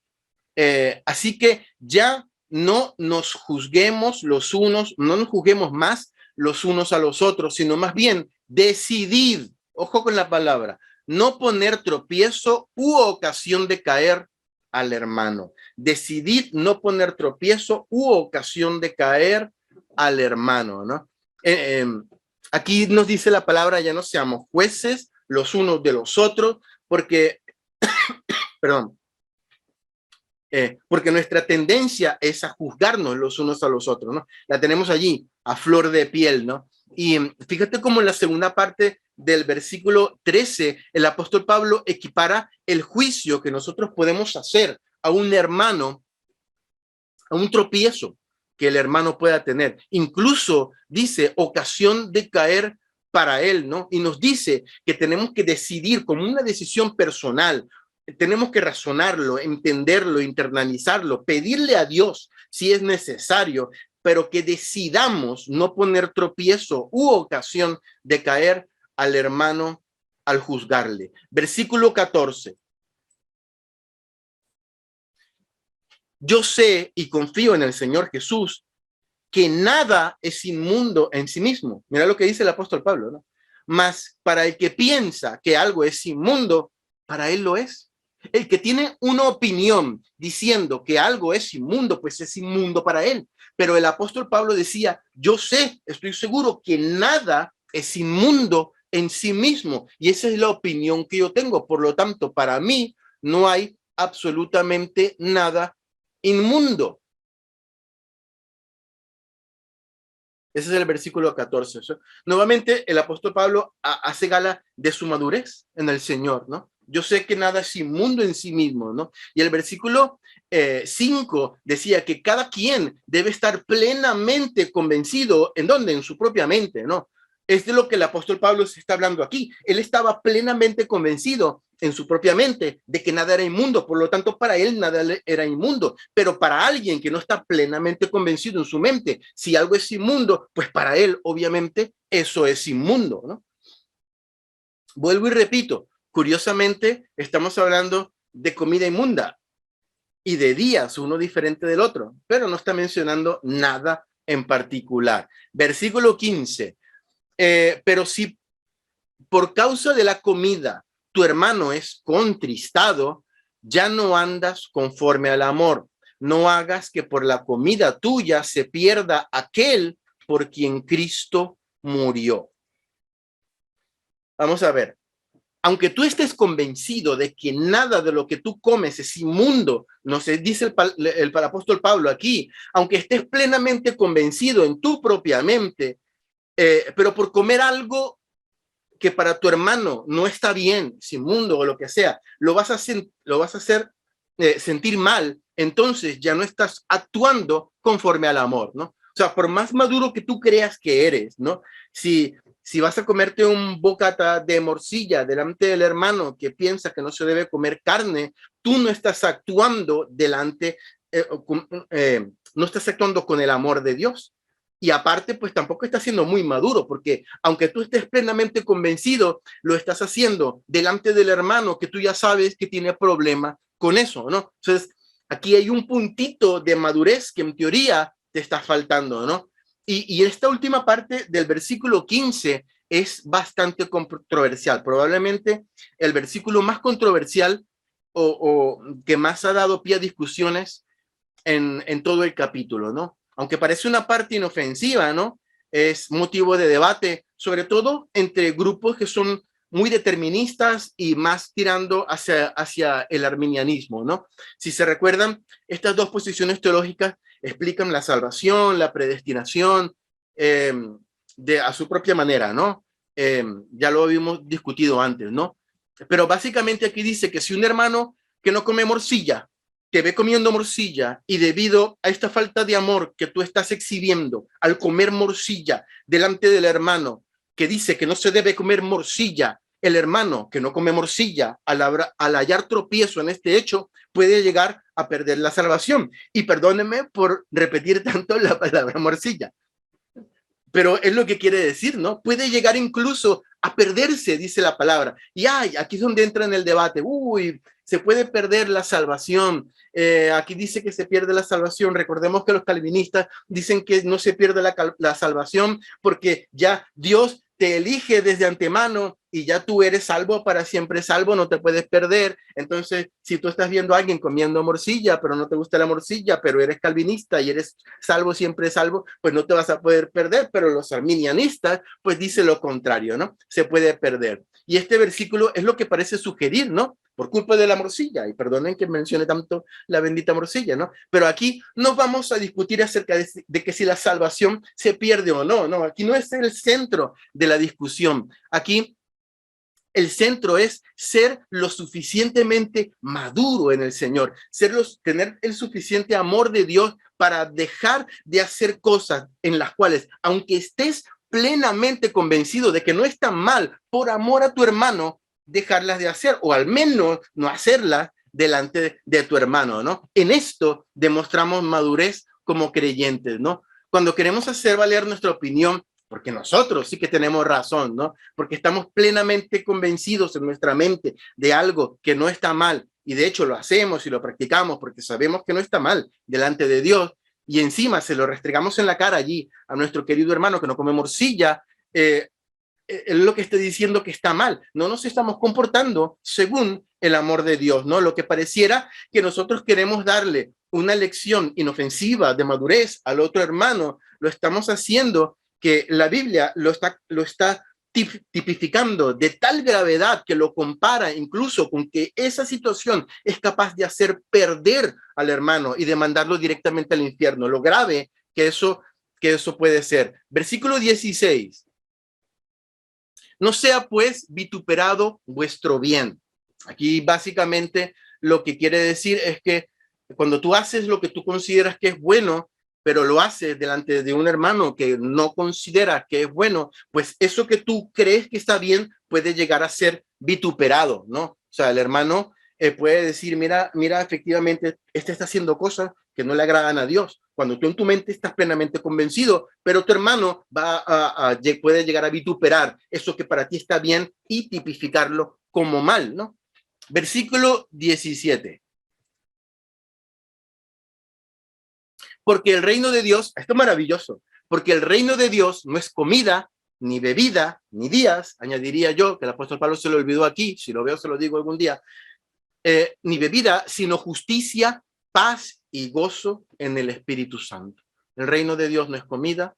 así que ya no nos juzguemos los unos, no nos juzguemos más los unos a los otros, sino más bien decidid, ojo con la palabra, no poner tropiezo u ocasión de caer al hermano. Decidid no poner tropiezo u ocasión de caer al hermano, ¿no? Aquí nos dice la palabra, ya no seamos jueces los unos de los otros, porque, perdón, porque nuestra tendencia es a juzgarnos los unos a los otros, ¿no? La tenemos allí a flor de piel, ¿no? Y fíjate cómo en la segunda parte del versículo 13, el apóstol Pablo equipara el juicio que nosotros podemos hacer a un hermano, a un tropiezo que el hermano pueda tener. Incluso dice ocasión de caer para él, ¿no? Y nos dice que tenemos que decidir como una decisión personal, tenemos que razonarlo, entenderlo, internalizarlo, pedirle a Dios si es necesario, pero que decidamos no poner tropiezo u ocasión de caer al hermano al juzgarle. Versículo 14. Yo sé y confío en el Señor Jesús que nada es inmundo en sí mismo. Mira lo que dice el apóstol Pablo, ¿no? Mas para el que piensa que algo es inmundo, para él lo es. El que tiene una opinión diciendo que algo es inmundo, pues es inmundo para él. Pero el apóstol Pablo decía, yo sé, estoy seguro que nada es inmundo en sí mismo. Y esa es la opinión que yo tengo. Por lo tanto, para mí no hay absolutamente nada inmundo. Ese es el versículo 14. Nuevamente, el apóstol Pablo hace gala de su madurez en el Señor, ¿no? Yo sé que nada es inmundo en sí mismo, ¿no? Y el versículo 5 decía que cada quien debe estar plenamente convencido, ¿en dónde? En su propia mente, ¿no? Es de lo que el apóstol Pablo se está hablando aquí. Él estaba plenamente convencido en su propia mente de que nada era inmundo, por lo tanto para él nada era inmundo, pero para alguien que no está plenamente convencido en su mente, si algo es inmundo, pues para él obviamente eso es inmundo, ¿no? Vuelvo y repito, curiosamente estamos hablando de comida inmunda y de días, uno diferente del otro, pero no está mencionando nada en particular. Versículo 15, pero si por causa de la comida tu hermano es contristado, ya no andas conforme al amor. No hagas que por la comida tuya se pierda aquel por quien Cristo murió. Vamos a ver. Aunque tú estés convencido de que nada de lo que tú comes es inmundo, no se dice el apóstol Pablo aquí, aunque estés plenamente convencido en tu propia mente, pero por comer algo que para tu hermano no está bien, es inmundo o lo que sea, lo vas a hacer sentir mal, entonces ya no estás actuando conforme al amor, ¿no? O sea, por más maduro que tú creas que eres, ¿no? Si vas a comerte un bocata de morcilla delante del hermano que piensa que no se debe comer carne, tú no estás actuando no estás actuando con el amor de Dios. Y aparte, pues tampoco estás siendo muy maduro, porque aunque tú estés plenamente convencido, lo estás haciendo delante del hermano que tú ya sabes que tiene problema con eso, ¿no? Entonces, aquí hay un puntito de madurez que en teoría te está faltando, ¿no? Y esta última parte del versículo 15 es bastante controversial, probablemente el versículo más controversial o que más ha dado pie a discusiones en todo el capítulo, ¿no? Aunque parece una parte inofensiva, ¿no? Es motivo de debate, sobre todo entre grupos que son muy deterministas y más tirando hacia el arminianismo, ¿no? Si se recuerdan, estas dos posiciones teológicas explican la salvación, la predestinación, a su propia manera, ¿no? Ya lo habíamos discutido antes, ¿no? Pero básicamente aquí dice que si un hermano que no come morcilla te ve comiendo morcilla y debido a esta falta de amor que tú estás exhibiendo al comer morcilla delante del hermano que dice que no se debe comer morcilla, el hermano que no come morcilla al hallar tropiezo en este hecho puede llegar a perder la salvación. Y perdónenme por repetir tanto la palabra morcilla, pero es lo que quiere decir, ¿no? Puede llegar incluso a perderse, dice la palabra. Y aquí es donde entra en el debate. Uy, se puede perder la salvación. Aquí dice que se pierde la salvación. Recordemos que los calvinistas dicen que no se pierde la salvación porque ya Dios te elige desde antemano y ya tú eres salvo para siempre salvo, no te puedes perder. Entonces, si tú estás viendo a alguien comiendo morcilla, pero no te gusta la morcilla, pero eres calvinista y eres salvo, siempre salvo, pues no te vas a poder perder. Pero los arminianistas, pues dice lo contrario, ¿no? Se puede perder. Y este versículo es lo que parece sugerir, ¿no? Por culpa de la morcilla, y perdonen que mencione tanto la bendita morcilla, ¿no? Pero aquí no vamos a discutir acerca de que si la salvación se pierde o no, no, aquí no es el centro de la discusión. Aquí el centro es ser lo suficientemente maduro en el Señor, tener el suficiente amor de Dios para dejar de hacer cosas en las cuales, aunque estés plenamente convencido de que no está mal, por amor a tu hermano, dejarlas de hacer, o al menos no hacerlas delante de tu hermano, ¿no? En esto demostramos madurez como creyentes, ¿no? Cuando queremos hacer valer nuestra opinión, porque nosotros sí que tenemos razón, ¿no? Porque estamos plenamente convencidos en nuestra mente de algo que no está mal, y de hecho lo hacemos y lo practicamos porque sabemos que no está mal delante de Dios, y encima se lo restregamos en la cara allí a nuestro querido hermano que no come morcilla, es lo que está diciendo que está mal. No nos estamos comportando según el amor de Dios, ¿no? Lo que pareciera que nosotros queremos darle una lección inofensiva de madurez al otro hermano, lo estamos haciendo que la Biblia lo está tipificando de tal gravedad que lo compara incluso con que esa situación es capaz de hacer perder al hermano y de mandarlo directamente al infierno. Lo grave que eso que eso puede ser. Versículo 16. No sea pues vituperado vuestro bien. Aquí básicamente lo que quiere decir es que cuando tú haces lo que tú consideras que es bueno, pero lo haces delante de un hermano que no considera que es bueno, pues eso que tú crees que está bien puede llegar a ser vituperado, ¿no? O sea, el hermano puede decir, mira, efectivamente, este está haciendo cosas que no le agradan a Dios. Cuando tú en tu mente estás plenamente convencido, pero tu hermano puede llegar a vituperar eso que para ti está bien y tipificarlo como mal, ¿no? Versículo 17. Porque el reino de Dios, esto es maravilloso, porque el reino de Dios no es comida, ni bebida, ni días, añadiría yo, que el apóstol Pablo se lo olvidó aquí, si lo veo se lo digo algún día, ni bebida, sino justicia, paz y gozo en el Espíritu Santo. El reino de Dios no es comida,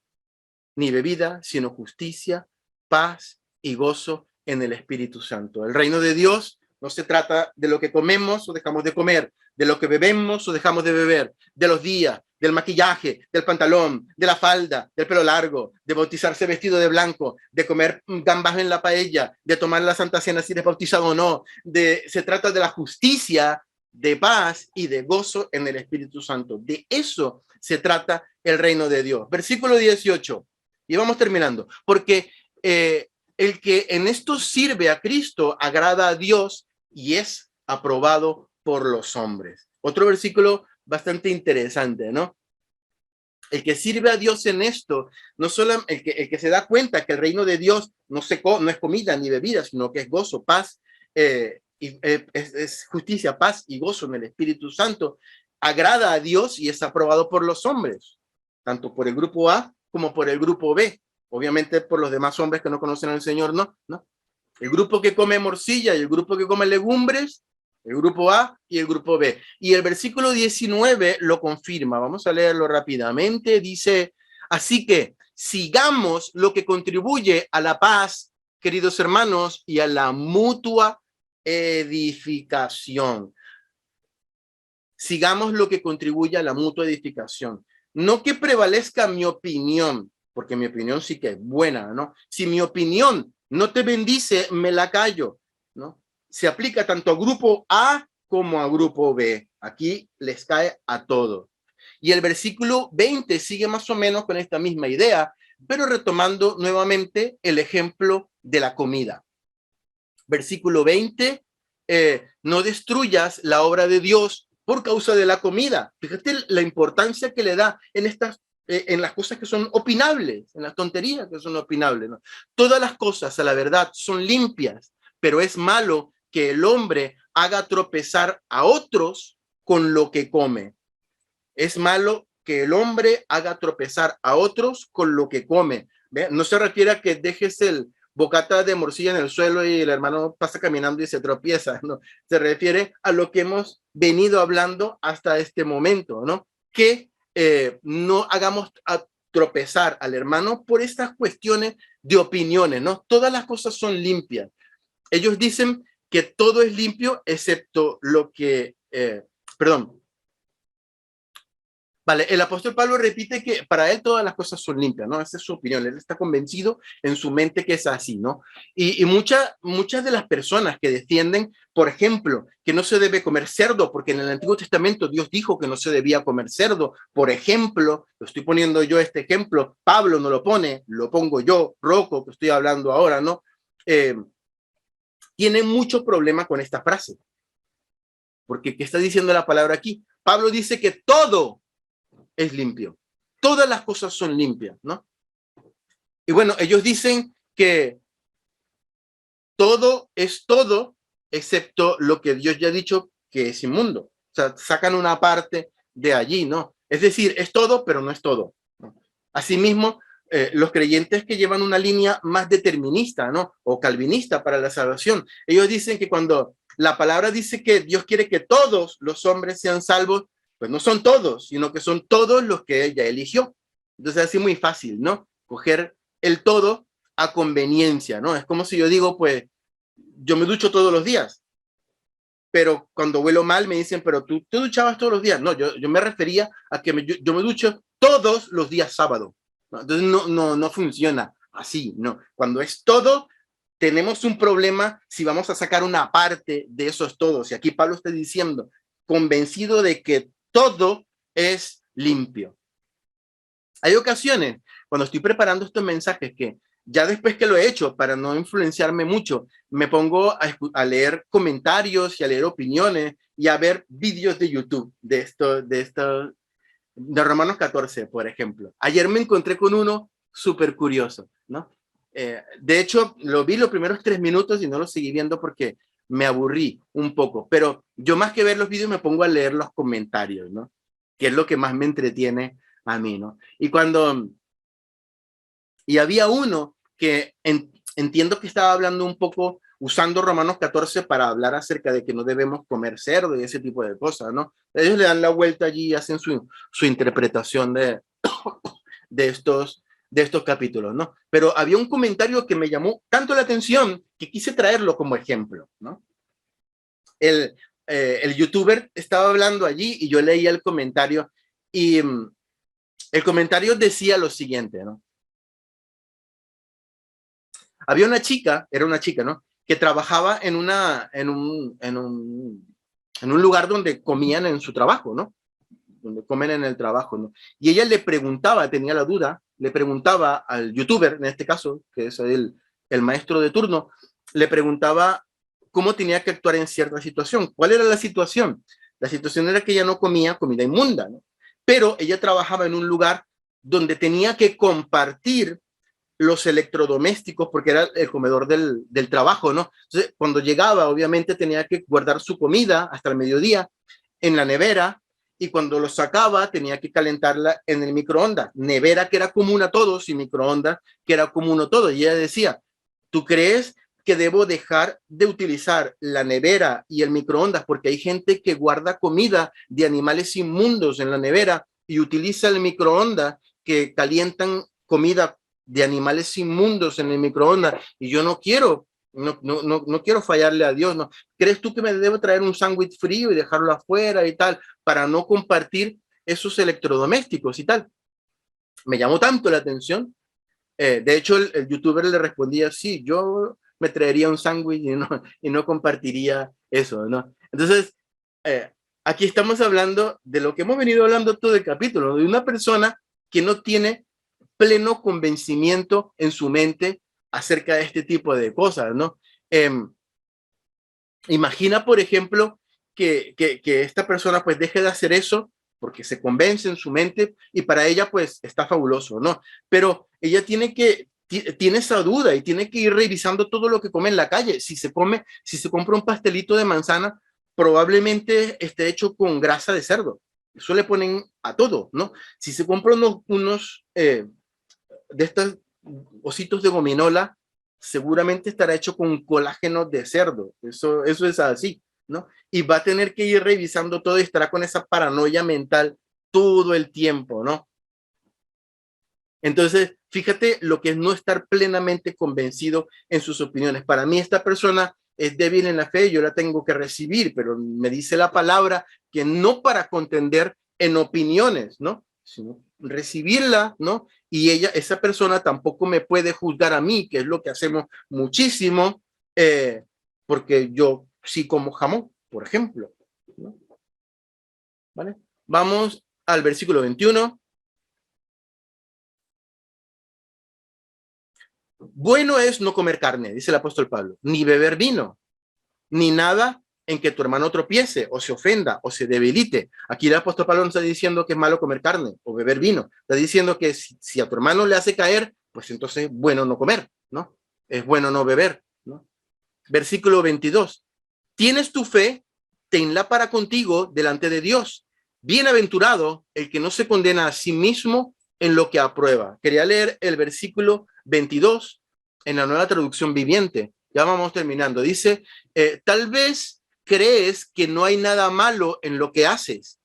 ni bebida, sino justicia, paz y gozo en el Espíritu Santo. El reino de Dios no se trata de lo que comemos o dejamos de comer, de lo que bebemos o dejamos de beber, de los días, del maquillaje, del pantalón, de la falda, del pelo largo, de bautizarse vestido de blanco, de comer gambas en la paella, de tomar la Santa Cena si eres bautizado o no. Se trata de la justicia, de paz y de gozo en el Espíritu Santo. De eso se trata el reino de Dios. Versículo 18. Y vamos terminando. Porque el que en esto sirve a Cristo agrada a Dios y es aprobado por los hombres. Otro versículo bastante interesante, ¿no? El que sirve a Dios en esto, no solo el que se da cuenta que el reino de Dios no es comida ni bebida, sino que es gozo, paz, es justicia, paz y gozo en el Espíritu Santo, agrada a Dios y es aprobado por los hombres, tanto por el grupo A como por el grupo B. Obviamente por los demás hombres que no conocen al Señor, no. El grupo que come morcilla y el grupo que come legumbres, el grupo A y el grupo B. Y el versículo 19 lo confirma. Vamos a leerlo rápidamente. Dice, así que sigamos lo que contribuye a la paz, queridos hermanos, y a la mutua edificación. Sigamos lo que contribuye a la mutua edificación. No que prevalezca mi opinión, porque mi opinión sí que es buena, ¿no? Si mi opinión no te bendice, me la callo, ¿no? Se aplica tanto a grupo A como a grupo B. Aquí les cae a todos. Y el versículo 20 sigue más o menos con esta misma idea, pero retomando nuevamente el ejemplo de la comida. Versículo 20, no destruyas la obra de Dios por causa de la comida. Fíjate la importancia que le da en las cosas que son opinables, en las tonterías que son opinables, ¿no? Todas las cosas, a la verdad, son limpias, pero es malo que el hombre haga tropezar a otros con lo que come. Es malo que el hombre haga tropezar a otros con lo que come. ¿Ve? No se refiere a que dejes el bocata de morcilla en el suelo y el hermano pasa caminando y se tropieza, ¿no? Se refiere a lo que hemos venido hablando hasta este momento, ¿no? Que no hagamos tropezar al hermano por estas cuestiones de opiniones, ¿no? Todas las cosas son limpias. Ellos dicen que todo es limpio excepto lo que, Vale, el apóstol Pablo repite que para él todas las cosas son limpias, ¿no? Esa es su opinión, él está convencido en su mente que es así, ¿no? Y muchas de las personas que defienden, por ejemplo, que no se debe comer cerdo, porque en el Antiguo Testamento Dios dijo que no se debía comer cerdo, por ejemplo, lo estoy poniendo yo este ejemplo, Pablo no lo pone, lo pongo yo, Rocco, que estoy hablando ahora, ¿no? Tienen mucho problema con esta frase, porque ¿qué está diciendo la palabra aquí? Pablo dice que todo es limpio. Todas las cosas son limpias, ¿no? Y bueno, ellos dicen que todo es todo, excepto lo que Dios ya ha dicho que es inmundo. O sea, sacan una parte de allí, ¿no? Es decir, es todo, pero no es todo, ¿no? Asimismo, los creyentes que llevan una línea más determinista, ¿no? O calvinista para la salvación, ellos dicen que cuando la palabra dice que Dios quiere que todos los hombres sean salvos, pues no son todos, sino que son todos los que ella eligió. Entonces, así muy fácil, ¿no? Coger el todo a conveniencia, ¿no? Es como si yo digo, pues, yo me ducho todos los días, pero cuando huelo mal me dicen, pero tú te duchabas todos los días. No, yo me refería a que yo me ducho todos los días sábado. ¿no? Entonces no funciona así, ¿no? Cuando es todo, tenemos un problema si vamos a sacar una parte de esos todos. Y aquí Pablo está diciendo, convencido de que todo es limpio. Hay ocasiones cuando estoy preparando estos mensajes que ya después que lo he hecho, para no influenciarme mucho, me pongo a leer comentarios y a leer opiniones y a ver vídeos de YouTube de Romanos 14, por ejemplo. Ayer me encontré con uno súper curioso, ¿no? De hecho, lo vi los primeros 3 minutos y no lo seguí viendo porque me aburrí un poco, pero yo más que ver los vídeos me pongo a leer los comentarios, ¿no? Que es lo que más me entretiene a mí, ¿no? Y había uno que entiendo que estaba hablando un poco, usando Romanos 14 para hablar acerca de que no debemos comer cerdo y ese tipo de cosas, ¿no? Ellos le dan la vuelta allí y hacen su interpretación de estos capítulos, ¿no? Pero había un comentario que me llamó tanto la atención que quise traerlo como ejemplo, ¿no? El youtuber estaba hablando allí y yo leía el comentario y el comentario decía lo siguiente, ¿no? Había una chica, era una chica, ¿no? Que trabajaba en un lugar donde comían en su trabajo, ¿no? Donde comen en el trabajo, ¿no? Y ella le preguntaba, tenía la duda, le preguntaba al youtuber, en este caso, que es el maestro de turno, le preguntaba cómo tenía que actuar en cierta situación. ¿Cuál era la situación? La situación era que ella no comía comida inmunda, ¿no? Pero ella trabajaba en un lugar donde tenía que compartir los electrodomésticos porque era el comedor del trabajo, ¿no? Entonces, cuando llegaba, obviamente tenía que guardar su comida hasta el mediodía en la nevera y cuando lo sacaba tenía que calentarla en el microondas. Nevera que era común a todos y microondas que era común a todos. Y ella decía, ¿tú crees que debo dejar de utilizar la nevera y el microondas porque hay gente que guarda comida de animales inmundos en la nevera y utiliza el microondas que calientan comida de animales inmundos en el microondas y yo no quiero fallarle a Dios, ¿no? ¿Crees tú que me debo traer un sándwich frío y dejarlo afuera y tal para no compartir esos electrodomésticos y tal? Me llamó tanto la atención. De hecho, el youtuber le respondía, sí, yo me traería un sándwich y no compartiría eso, ¿no? Entonces, aquí estamos hablando de lo que hemos venido hablando todo el capítulo, de una persona que no tiene pleno convencimiento en su mente acerca de este tipo de cosas, ¿no? Imagina, por ejemplo, que esta persona pues deje de hacer eso porque se convence en su mente y para ella pues está fabuloso, ¿no? Pero ella tiene esa duda y tiene que ir revisando todo lo que come en la calle. Si se compra un pastelito de manzana, probablemente esté hecho con grasa de cerdo. Eso le ponen a todo, ¿no? Si se compra unos de estos ositos de gominola, seguramente estará hecho con colágeno de cerdo. Eso es así, ¿no? Y va a tener que ir revisando todo y estará con esa paranoia mental todo el tiempo, ¿no? Entonces, fíjate lo que es no estar plenamente convencido en sus opiniones. Para mí esta persona es débil en la fe, yo la tengo que recibir, pero me dice la palabra que no para contender en opiniones, ¿no? Sino recibirla, ¿no? Y esa persona tampoco me puede juzgar a mí, que es lo que hacemos muchísimo, porque yo sí como jamón, por ejemplo, ¿no? ¿Vale? Vamos al versículo 21. Bueno es no comer carne, dice el apóstol Pablo, ni beber vino, ni nada en que tu hermano tropiece o se ofenda o se debilite. Aquí el apóstol Pablo no está diciendo que es malo comer carne o beber vino. Está diciendo que si a tu hermano le hace caer, pues entonces es bueno no comer, ¿no? Es bueno no beber, ¿no? Versículo 22. Tienes tu fe, tenla para contigo delante de Dios. Bienaventurado el que no se condena a sí mismo en lo que aprueba. Quería leer el versículo 22 en la Nueva Traducción Viviente. Ya vamos terminando. Dice, tal vez crees que no hay nada malo en lo que haces,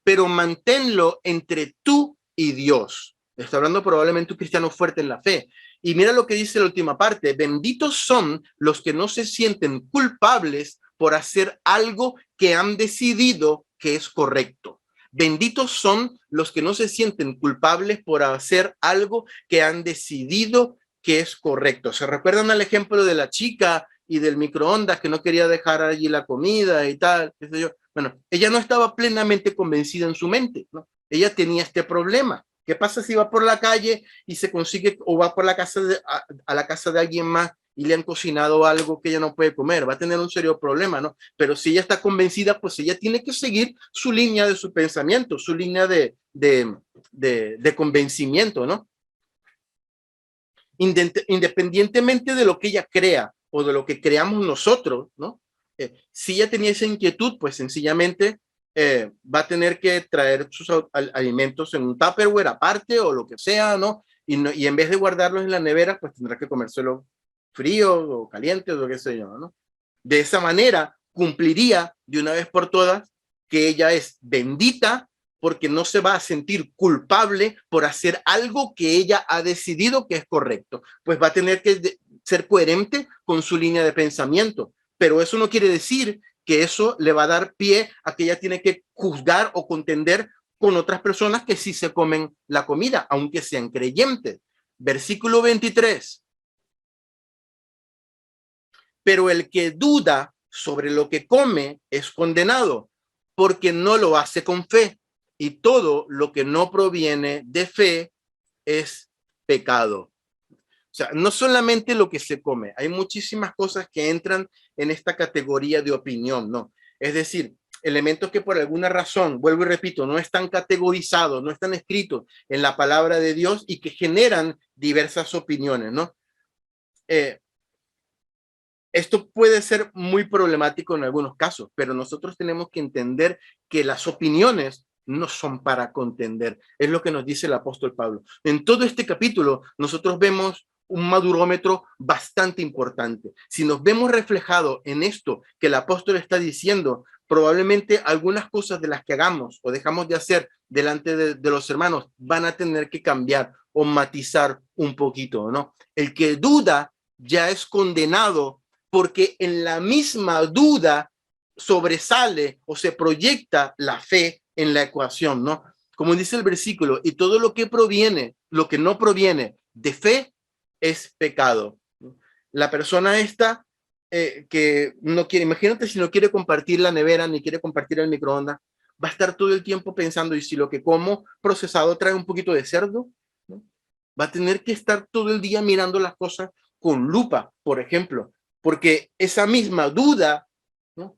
pero manténlo entre tú y Dios. Está hablando probablemente un cristiano fuerte en la fe. Y mira lo que dice la última parte. Benditos son los que no se sienten culpables por hacer algo que han decidido que es correcto. Benditos son los que no se sienten culpables por hacer algo que han decidido que es correcto. ¿Se recuerdan al ejemplo de la chica y del microondas que no quería dejar allí la comida y tal? ¿Qué sé yo? Bueno, ella no estaba plenamente convencida en su mente, ¿no? Ella tenía este problema. ¿Qué pasa si va por la calle y se consigue, o va por la casa a la casa de alguien más y le han cocinado algo que ella no puede comer? Va a tener un serio problema, ¿no? Pero si ella está convencida, pues ella tiene que seguir su línea de su pensamiento, su línea de convencimiento, ¿no? Independientemente de lo que ella crea o de lo que creamos nosotros, ¿no? Si ella tenía esa inquietud, pues sencillamente va a tener que traer sus alimentos en un Tupperware aparte o lo que sea, ¿no? Y en vez de guardarlos en la nevera, pues tendrá que comérselo frío o caliente o lo que sé yo, ¿no? De esa manera cumpliría de una vez por todas que ella es bendita porque no se va a sentir culpable por hacer algo que ella ha decidido que es correcto. Pues va a tener que ser coherente con su línea de pensamiento, pero eso no quiere decir que eso le va a dar pie a que ella tiene que juzgar o contender con otras personas que sí se comen la comida, aunque sean creyentes. Versículo 23. Pero el que duda sobre lo que come es condenado, porque no lo hace con fe. Y todo lo que no proviene de fe es pecado. O sea, no solamente lo que se come, hay muchísimas cosas que entran en esta categoría de opinión, ¿no? Es decir, elementos que por alguna razón, vuelvo y repito, no están categorizados, no están escritos en la palabra de Dios y que generan diversas opiniones, ¿no? Esto puede ser muy problemático en algunos casos, pero nosotros tenemos que entender que las opiniones no son para contender. Es lo que nos dice el apóstol Pablo. En todo este capítulo, nosotros vemos un madurómetro bastante importante. Si nos vemos reflejado en esto que el apóstol está diciendo, probablemente algunas cosas de las que hagamos o dejamos de hacer delante de los hermanos van a tener que cambiar o matizar un poquito, ¿no? El que duda ya es condenado porque en la misma duda sobresale o se proyecta la fe en la ecuación, ¿no? Como dice el versículo, y todo lo que proviene, lo que no proviene de fe es pecado. La persona esta que no quiere, imagínate si no quiere compartir la nevera ni quiere compartir el microondas, va a estar todo el tiempo pensando, y si lo que como procesado trae un poquito de cerdo, ¿no? Va a tener que estar todo el día mirando las cosas con lupa, por ejemplo, porque esa misma duda, ¿no?,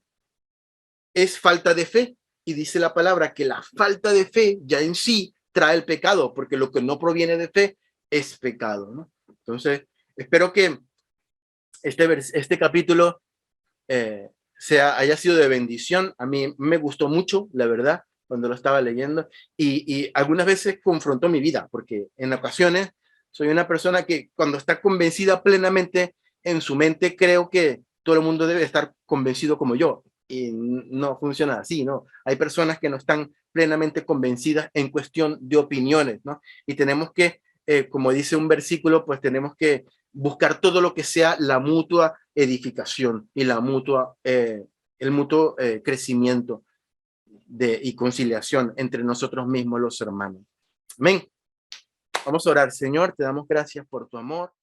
es falta de fe. Y dice la palabra que la falta de fe ya en sí trae el pecado, porque lo que no proviene de fe es pecado, ¿no? Entonces, espero que este capítulo haya sido de bendición. A mí me gustó mucho, la verdad, cuando lo estaba leyendo, y algunas veces confrontó mi vida, porque en ocasiones soy una persona que cuando está convencida plenamente en su mente, creo que todo el mundo debe estar convencido como yo, y no funciona así, ¿no? Hay personas que no están plenamente convencidas en cuestión de opiniones, ¿no? Y tenemos que, como dice un versículo, pues tenemos que buscar todo lo que sea la mutua edificación y la mutua, el mutuo crecimiento y conciliación entre nosotros mismos los hermanos. Amén. Vamos a orar. Señor, te damos gracias por tu amor.